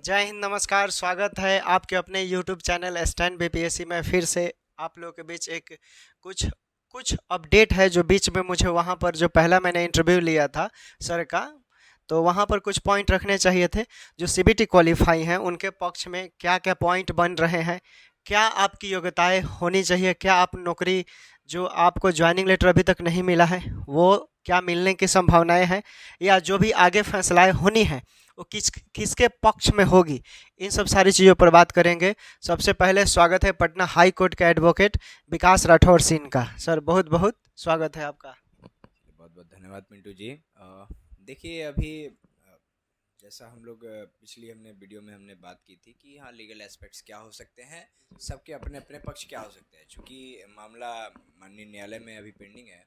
जय हिंद, नमस्कार। स्वागत है आपके अपने यूट्यूब चैनल स्टैंड बीपीएससी में। फिर से आप लोगों के बीच एक कुछ कुछ अपडेट है जो बीच में मुझे वहाँ पर जो पहला मैंने इंटरव्यू लिया था सर का, तो वहाँ पर कुछ पॉइंट रखने चाहिए थे। जो सीबीटी क्वालिफाई हैं उनके पक्ष में क्या क्या पॉइंट बन रहे हैं, क्या आपकी योग्यताएं होनी चाहिए, क्या आप नौकरी जो आपको ज्वाइनिंग लेटर अभी तक नहीं मिला है वो क्या मिलने की संभावनाएं हैं, या जो भी आगे फैसलाएं होनी है वो किसके पक्ष में होगी, इन सब सारी चीज़ों पर बात करेंगे। सबसे पहले स्वागत है पटना हाई कोर्ट के एडवोकेट विकास राठौर सिंह का। सर बहुत बहुत स्वागत है आपका। बहुत बहुत धन्यवाद मिंटू जी। देखिए अभी जैसा हम लोग पिछली हमने वीडियो में हमने बात की थी कि हाँ लीगल एस्पेक्ट्स क्या हो सकते हैं, सबके अपने अपने पक्ष क्या हो सकते हैं। चूँकि मामला माननीय न्यायालय में अभी पेंडिंग है,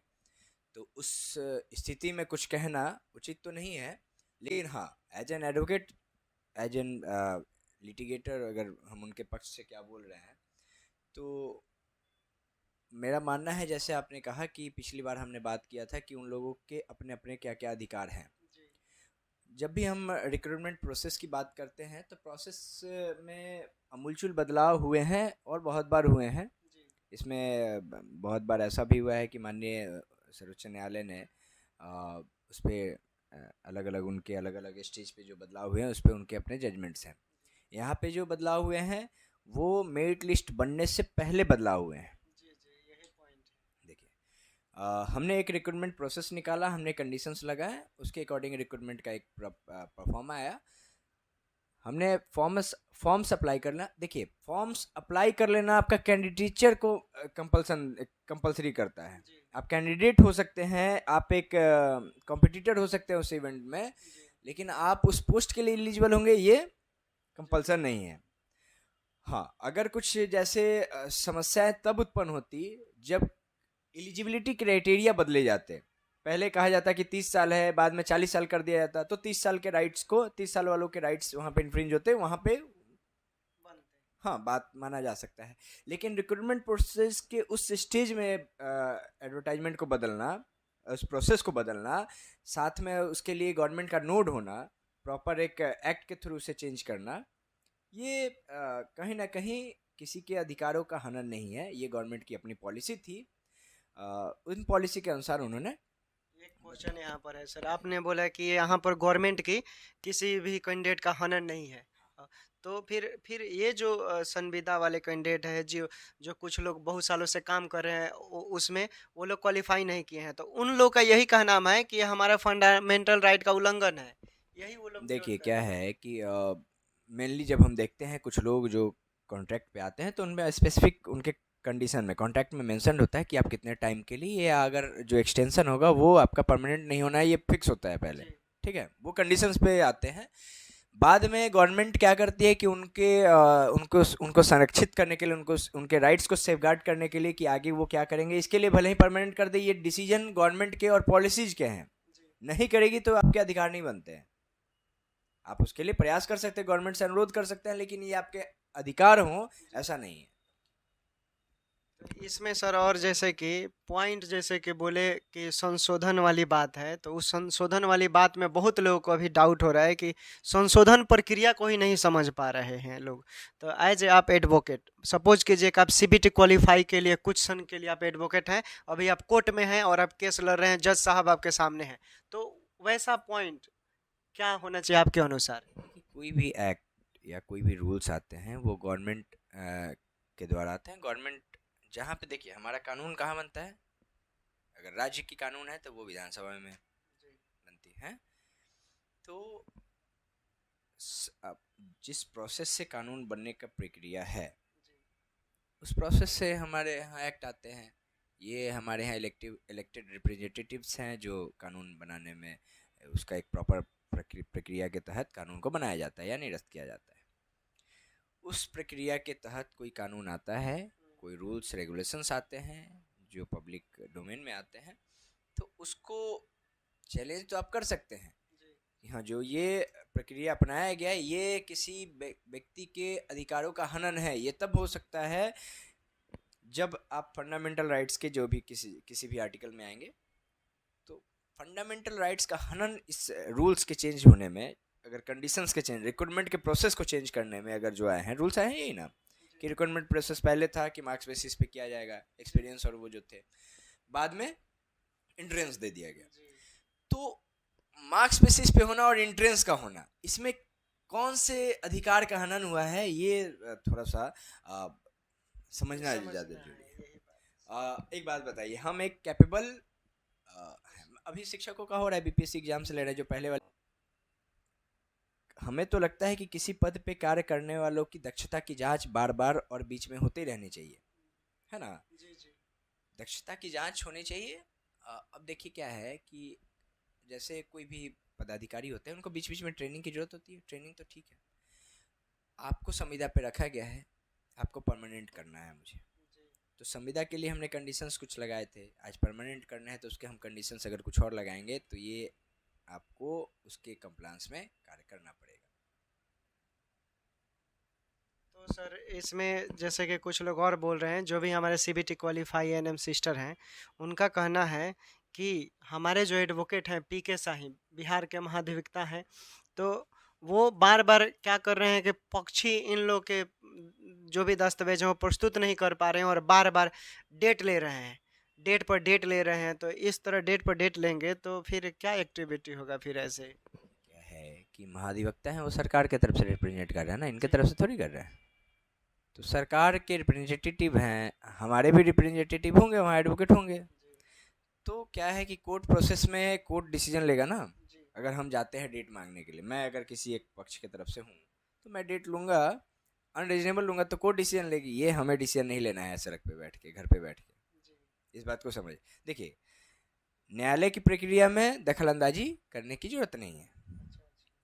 तो उस स्थिति में कुछ कहना उचित तो नहीं है। लेकिन हाँ, as an advocate, as an litigator, अगर हम उनके पक्ष से क्या बोल रहे हैं, तो मेरा मानना है जैसे आपने कहा कि पिछली बार हमने बात किया था कि उन लोगों के अपने अपने क्या क्या अधिकार हैं। जब भी हम रिक्रूटमेंट प्रोसेस की बात करते हैं तो प्रोसेस में अमूलचूल बदलाव हुए हैं और बहुत बार हुए हैं। इसमें बहुत बार ऐसा भी हुआ है कि माननीय सर्वोच्च न्यायालय ने उस पर अलग अलग उनके अलग अलग स्टेज पे जो बदलाव हुए हैं उस पर उनके अपने जजमेंट्स हैं। यहाँ पे जो बदलाव हुए हैं वो मेरिट लिस्ट बनने से पहले बदलाव हुए हैं। देखिए, हमने एक रिक्रूटमेंट प्रोसेस निकाला, हमने कंडीशंस लगाए, उसके अकॉर्डिंग रिक्रूटमेंट का एक परफॉर्म आया। हमने फॉर्म्स अप्लाई करना। देखिए, फॉर्म्स अप्लाई कर लेना आपका कैंडिडेचर को कंपलसरी करता है। आप कैंडिडेट हो सकते हैं, आप एक कॉम्पिटिटर हो सकते हैं उस इवेंट में, लेकिन आप उस पोस्ट के लिए एलिजिबल होंगे ये कंपल्सन नहीं है। हाँ, अगर कुछ जैसे समस्याएं तब उत्पन्न होती जब एलिजिबिलिटी क्राइटेरिया बदले जाते। पहले कहा जाता कि 30 साल है, बाद में 40 साल कर दिया जाता, तो 30 साल के राइट्स को 30 साल वालों के राइट्स वहाँ पे इन्फ्रिंज होते, वहाँ पे हाँ बात माना जा सकता है। लेकिन रिक्रूटमेंट प्रोसेस के उस स्टेज में एडवर्टाइजमेंट को बदलना, उस प्रोसेस को बदलना, साथ में उसके लिए गवर्नमेंट का नोड होना, प्रॉपर एक एक्ट के थ्रू से चेंज करना, ये कहीं ना कहीं किसी के अधिकारों का हनन नहीं है। ये गवर्नमेंट की अपनी पॉलिसी थी। उन पॉलिसी के अनुसार उन्होंने एक क्वेश्चन यहाँ पर है सर, आपने बोला कि यहाँ पर गवर्नमेंट की किसी भी कैंडिडेट का हनन नहीं है। तो फिर ये जो संविदा वाले कैंडिडेट है जो जो कुछ लोग बहुत सालों से काम कर रहे हैं उसमें वो लोग क्वालिफाई नहीं किए हैं, तो उन लोग का यही कहना है कि ये हमारा फंडामेंटल राइट का उल्लंघन है, यही वो लोग विरोध देखिए कर क्या रहे हैं। है कि मेनली जब हम देखते हैं कुछ लोग जो कॉन्ट्रैक्ट पे आते हैं तो उनमें स्पेसिफिक उनके कंडीशन में कॉन्ट्रैक्ट में मेंशन होता है कि आप कितने टाइम के लिए, या अगर जो एक्सटेंशन होगा वो आपका परमानेंट नहीं होना है, ये फिक्स होता है पहले। जी ठीक है, वो कंडीशंस पे आते हैं। बाद में गवर्नमेंट क्या करती है कि उनके उनको उनको संरक्षित करने के लिए, उनको उनके राइट्स को सेफगार्ड करने के लिए कि आगे वो क्या करेंगे, इसके लिए भले ही परमानेंट कर दे, ये डिसीजन गवर्नमेंट के और पॉलिसीज के हैं। जी नहीं करेगी तो आपके अधिकार नहीं बनते हैं। आप उसके लिए प्रयास कर सकते हैं, गवर्नमेंट से अनुरोध कर सकते हैं, लेकिन ये आपके अधिकार हों ऐसा नहीं है। तो इसमें सर और जैसे कि पॉइंट जैसे कि बोले कि संशोधन वाली बात है, तो उस संशोधन वाली बात में बहुत लोगों को अभी डाउट हो रहा है कि संशोधन प्रक्रिया को ही नहीं समझ पा रहे हैं लोग। तो एज ए आप एडवोकेट सपोज कीजिए कि आप सीबीटी क्वालिफाई के लिए कुछ सन के लिए आप एडवोकेट हैं, अभी आप कोर्ट में हैं और आप केस लड़ रहे हैं, जज साहब आपके सामने हैं, तो वैसा पॉइंट क्या होना चाहिए आपके अनुसार? कोई भी एक्ट या कोई भी रूल्स आते हैं वो गवर्नमेंट के द्वारा आते हैं। गवर्नमेंट जहाँ पे, देखिए हमारा कानून कहाँ बनता है, अगर राज्य की कानून है तो वो विधानसभा में बनती है। तो जिस प्रोसेस से कानून बनने का प्रक्रिया है उस प्रोसेस से हमारे यहाँ एक्ट आते हैं। ये हमारे यहाँ इलेक्टेड रिप्रेजेंटेटिव्स हैं जो कानून बनाने में उसका एक प्रॉपर प्रक्रिया के तहत कानून को बनाया जाता है या निरस्त किया जाता है। उस प्रक्रिया के तहत कोई कानून आता है, कोई रूल्स रेगुलेशंस आते हैं जो पब्लिक डोमेन में आते हैं, तो उसको चैलेंज तो आप कर सकते हैं कि हाँ जो ये प्रक्रिया अपनाया गया है ये किसी व्यक्ति के अधिकारों का हनन है। ये तब हो सकता है जब आप फंडामेंटल राइट्स के जो भी किसी भी आर्टिकल में आएंगे, तो फंडामेंटल राइट्स का हनन इस रूल्स के चेंज होने में अगर कंडीशंस के चेंज, रिक्रूटमेंट के प्रोसेस को चेंज करने में अगर जो आए हैं, रूल्स आए हैं यही ना, कि रिक्रूटमेंट प्रोसेस पहले था कि मार्क्स बेसिस पे किया जाएगा, एक्सपीरियंस और वो जो थे, बाद में एंट्रेंस दे दिया गया। तो मार्क्स बेसिस पे होना और एंट्रेंस का होना, इसमें कौन से अधिकार का हनन हुआ है, ये थोड़ा सा समझना ज़्यादा जरूरी है। एक बात बताइए, हम एक कैपेबल, अभी शिक्षकों का हो रहा है, बीपीएससी एग्जाम से ले रहे हैं जो पहले वाले, हमें तो लगता है कि किसी पद पे कार्य करने वालों की दक्षता की जांच बार बार और बीच में होती रहनी चाहिए, है ना। दक्षता की जांच होनी चाहिए। अब देखिए क्या है कि जैसे कोई भी पदाधिकारी होते हैं, उनको बीच बीच में ट्रेनिंग की जरूरत होती है। ट्रेनिंग तो ठीक है, आपको संविदा पे रखा गया है, आपको परमानेंट करना है मुझे, तो संविदा के लिए हमने कंडीशंस कुछ लगाए थे, आज परमानेंट करना है तो उसके हम कंडीशंस अगर कुछ और लगाएंगे तो ये आपको उसके कंप्लायंस में कार्य करना पड़ेगा। तो सर इसमें जैसे कि कुछ लोग और बोल रहे हैं, जो भी हमारे सीबीटी क्वालिफाई एनएम सिस्टर हैं, उनका कहना है कि हमारे जो एडवोकेट हैं पीके साहिब, बिहार के महाधिवक्ता हैं, तो वो बार बार क्या कर रहे हैं कि पक्षी इन लोग के जो भी दस्तावेज हैं वो प्रस्तुत नहीं कर पा रहे हैं और बार बार डेट ले रहे हैं, डेट पर डेट ले रहे हैं। तो इस तरह डेट पर डेट लेंगे तो फिर क्या एक्टिविटी होगा फिर ऐसे? क्या है कि महाधिवक्ता हैं, वो सरकार की तरफ से रिप्रेजेंट कर रहे हैं ना, इनके तरफ से थोड़ी कर रहे हैं। तो सरकार के रिप्रेजेंटेटिव हैं, हमारे भी रिप्रेजेंटेटिव होंगे, वहाँ एडवोकेट होंगे। तो क्या है कि कोर्ट प्रोसेस में कोर्ट डिसीजन लेगा ना। अगर हम जाते हैं डेट मांगने के लिए, मैं अगर किसी एक पक्ष की तरफ से हूँ तो मैं डेट लूँगा, अनरीजनेबल लूँगा, तो कोर्ट डिसीजन लेगी। ये हमें डिसीजन नहीं लेना है सड़क पे बैठ के, घर पे बैठ के। इस बात को समझ, देखिए न्यायालय की प्रक्रिया में दखलंदाजी करने की जरूरत नहीं है।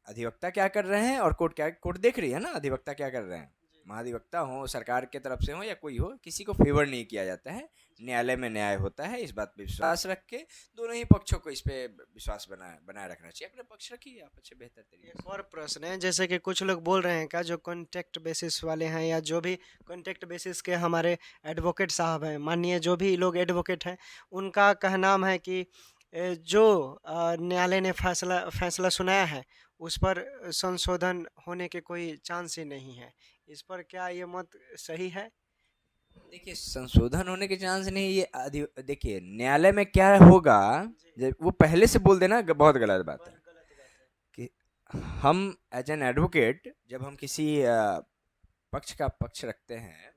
अधिवक्ता क्या कर रहे हैं और कोर्ट देख रही है ना, अधिवक्ता क्या कर रहे हैं। महाधिवक्ता हो, सरकार की तरफ से हो या कोई हो, किसी को फेवर नहीं किया जाता है, न्यायालय में न्याय होता है। इस बात पे विश्वास रख के दोनों ही पक्षों को इस पे विश्वास बनाए रखना चाहिए। अपने पक्ष रखिए आप अच्छे बेहतर तरीके से। एक और प्रश्न है, जैसे कि कुछ लोग बोल रहे हैं का जो कॉन्टेक्ट बेसिस वाले हैं या जो भी कॉन्टेक्ट बेसिस के हमारे एडवोकेट साहब हैं, माननीय जो भी लोग एडवोकेट हैं, उनका कहना है कि जो न्यायालय ने फैसला सुनाया है उस पर संशोधन होने के कोई चांस ही नहीं है। इस पर क्या ये मत सही है? देखिए संशोधन होने के चांस नहीं, ये देखिए न्यायालय में क्या होगा, जब वो पहले से बोल देना बहुत गलत बात है। कि हम एज एन एडवोकेट जब हम किसी पक्ष का पक्ष रखते हैं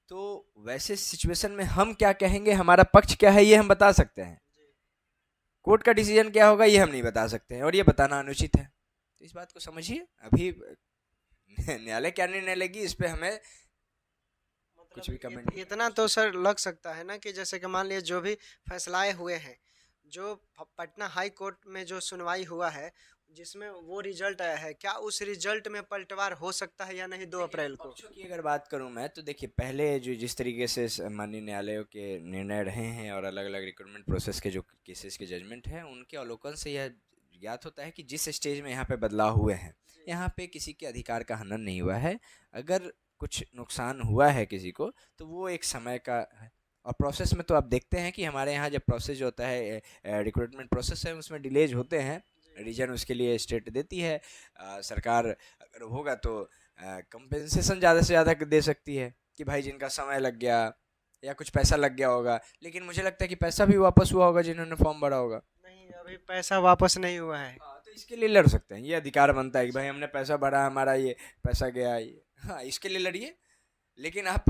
तो वैसे सिचुएशन में हम क्या कहेंगे, हमारा पक्ष क्या है ये हम बता सकते हैं, कोर्ट का डिसीजन क्या होगा ये हम नहीं बता सकते हैं, और ये बताना अनुचित है। तो इस बात को समझिए। अभी न्यायालय क्या निर्णय लेगी इस पे हमें कुछ भी कमेंट इतना तो सर लग सकता है ना कि जैसे कि मान लीजिए जो भी फैसलाए हुए हैं, जो पटना हाई कोर्ट में जो सुनवाई हुआ है जिसमें वो रिजल्ट आया है, क्या उस रिजल्ट में पलटवार हो सकता है या नहीं 2 अप्रैल को? पक्षों की अगर बात करूं मैं तो देखिए पहले जो जिस तरीके से माननीय न्यायालयों के निर्णय रहे हैं और अलग अलग रिक्रूटमेंट प्रोसेस के जो केसेस के जजमेंट हैं, उनके अवलोकन से यह ज्ञात होता है कि जिस स्टेज में यहाँ पे बदलाव हुए हैं, यहाँ पे किसी के अधिकार का हनन नहीं हुआ है। अगर कुछ नुकसान हुआ है किसी को तो वो एक समय का है। और प्रोसेस में तो आप देखते हैं कि हमारे यहाँ जब प्रोसेस जो होता है रिक्रूटमेंट प्रोसेस है, उसमें डिलेज होते हैं, रीजन उसके लिए स्टेट देती है। सरकार अगर होगा तो कंपेंसेशन ज़्यादा से ज़्यादा दे सकती है कि भाई जिनका समय लग गया या कुछ पैसा लग गया होगा, लेकिन मुझे लगता है कि पैसा भी वापस हुआ होगा जिन्होंने फॉर्म भरा होगा। नहीं, अभी पैसा वापस नहीं हुआ है। तो इसके लिए लड़ सकते हैं, ये अधिकार बनता है कि भाई हमने पैसा भरा, हमारा ये पैसा गया, ये हाँ इसके लिए लड़िए। लेकिन आप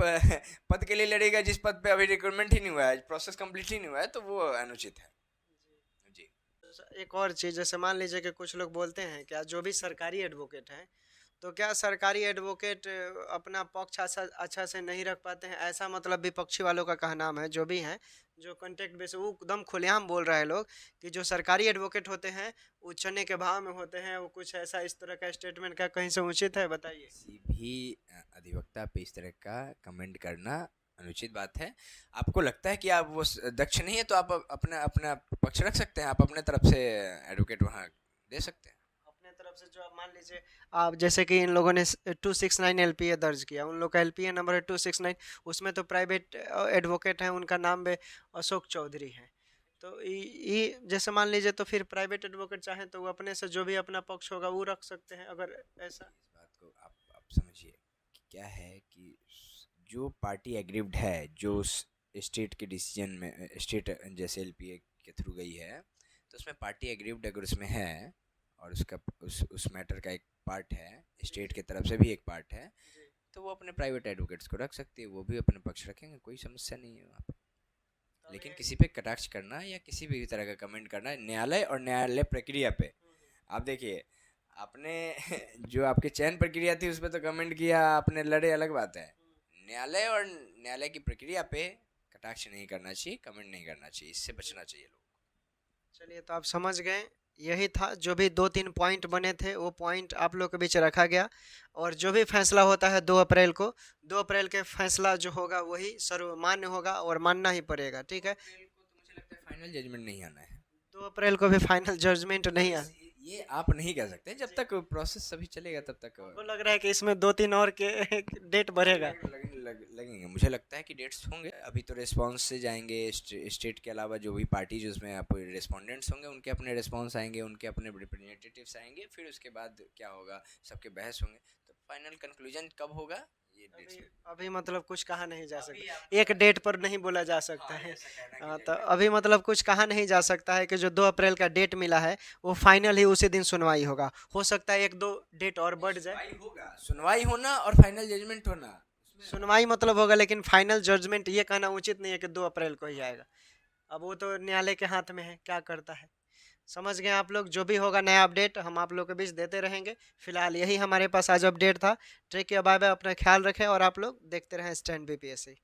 पद के लिए लड़ेगा जिस पद पे अभी रिक्रूटमेंट ही नहीं हुआ है, प्रोसेस कंप्लीट ही नहीं हुआ है, तो वो अनुचित है। जी। एक और चीज़, जैसे मान लीजिए कि कुछ लोग बोलते हैं क्या जो भी सरकारी एडवोकेट हैं, तो क्या सरकारी एडवोकेट अपना पक्ष अच्छा से नहीं रख पाते हैं, ऐसा मतलब विपक्षी वालों का कहना है। जो भी हैं जो कॉन्टेक्ट बेस वो एकदम खुलेआम बोल रहे हैं लोग कि जो सरकारी एडवोकेट होते हैं वो चने के भाव में होते हैं, वो कुछ ऐसा इस तरह का स्टेटमेंट क्या कहीं से उचित है, बताइए? किसी भी अधिवक्ता पे इस तरह का कमेंट करना अनुचित बात है। आपको लगता है कि आप वो दक्ष नहीं है तो आप अपना अपना पक्ष रख सकते हैं, आप अपने तरफ से एडवोकेट वहाँ दे सकते हैं। अपने तरफ से जो आप मान लीजिए, आप जैसे कि इन लोगों ने 269 एलपीए दर्ज किया, उन लोग का एलपीए नंबर है 269, उसमें तो प्राइवेट एडवोकेट है, उनका नाम भी अशोक चौधरी है। तो ये जैसे मान लीजिए, तो फिर प्राइवेट एडवोकेट चाहें तो वो अपने से जो भी अपना पक्ष होगा वो रख सकते हैं, अगर ऐसा। इस बात को आप समझिए कि क्या है कि जो पार्टी एग्रीव्ड है, जो स्टेट के डिसीजन में, स्टेट जैसे एलपीए के थ्रू गई है, तो उसमें पार्टी एग्रीव्ड अगर उसमें है और उसका उस मैटर का एक पार्ट है, स्टेट की तरफ से भी एक पार्ट है, तो वो अपने प्राइवेट एडवोकेट्स को रख सकती है, वो भी अपने पक्ष रखेंगे, कोई समस्या नहीं है वहाँ पर। लेकिन किसी पे कटाक्ष करना या किसी भी तरह का कमेंट करना न्यायालय और न्यायालय प्रक्रिया पे, आप देखिए आपने जो आपके चयन प्रक्रिया थी उस पर तो कमेंट किया, आपने लड़े, अलग बात है। न्यायालय और न्यायालय की प्रक्रिया पे कटाक्ष नहीं करना चाहिए, कमेंट नहीं करना चाहिए, इससे बचना चाहिए लोग। चलिए, तो आप समझ गए, यही था। जो भी 2-3 पॉइंट बने थे वो पॉइंट आप लोग के बीच रखा गया, और जो भी फैसला होता है 2 अप्रैल को, 2 अप्रैल के फैसला जो होगा वही सर्वमान्य होगा और मानना ही पड़ेगा, ठीक है। अप्रैल को तो मुझे लगता है फाइनल जजमेंट नहीं आना है। 2 अप्रैल को भी फाइनल जजमेंट नहीं आ। ये आप नहीं कह सकते, जब तक प्रोसेस सभी चलेगा तब तक हमको लग रहा है कि इसमें 2-3 और के डेट बढ़ेगा। लगेंगे, मुझे लगता है कि डेट्स होंगे। अभी तो रिस्पांस से जाएंगे, स्टेट के अलावा जो भी पार्टीज उसमें आप रिस्पोंडेंट्स होंगे उनके अपने रिस्पांस आएंगे, उनके अपने रिप्रेजेंटेटिव्स आएंगे, फिर उसके बाद क्या होगा, सबके बहस होंगे, तो फाइनल कंक्लूजन कब होगा ये डेट्स अभी अभी मतलब कुछ कहा नहीं जा सकता, एक डेट पर नहीं बोला जा सकता है। तो अभी मतलब कुछ कहा नहीं जा सकता है कि जो 2 अप्रैल का डेट मिला है वो फाइनल ही उसी दिन सुनवाई होगा। हो सकता है 1-2 डेट और बढ़ जाए। सुनवाई होगा, सुनवाई होना और फाइनल जजमेंट होना, सुनवाई मतलब होगा, लेकिन फाइनल जजमेंट ये कहना उचित नहीं है कि 2 अप्रैल को ही आएगा। अब वो तो न्यायालय के हाथ में है, क्या करता है। समझ गए आप लोग, जो भी होगा नया अपडेट हम आप लोग के बीच देते रहेंगे। फिलहाल यही हमारे पास आज अपडेट था। टेक केयर, बाय बाय, अपना ख्याल रखें और आप लोग देखते रहें स्टैंड बीपीएससी।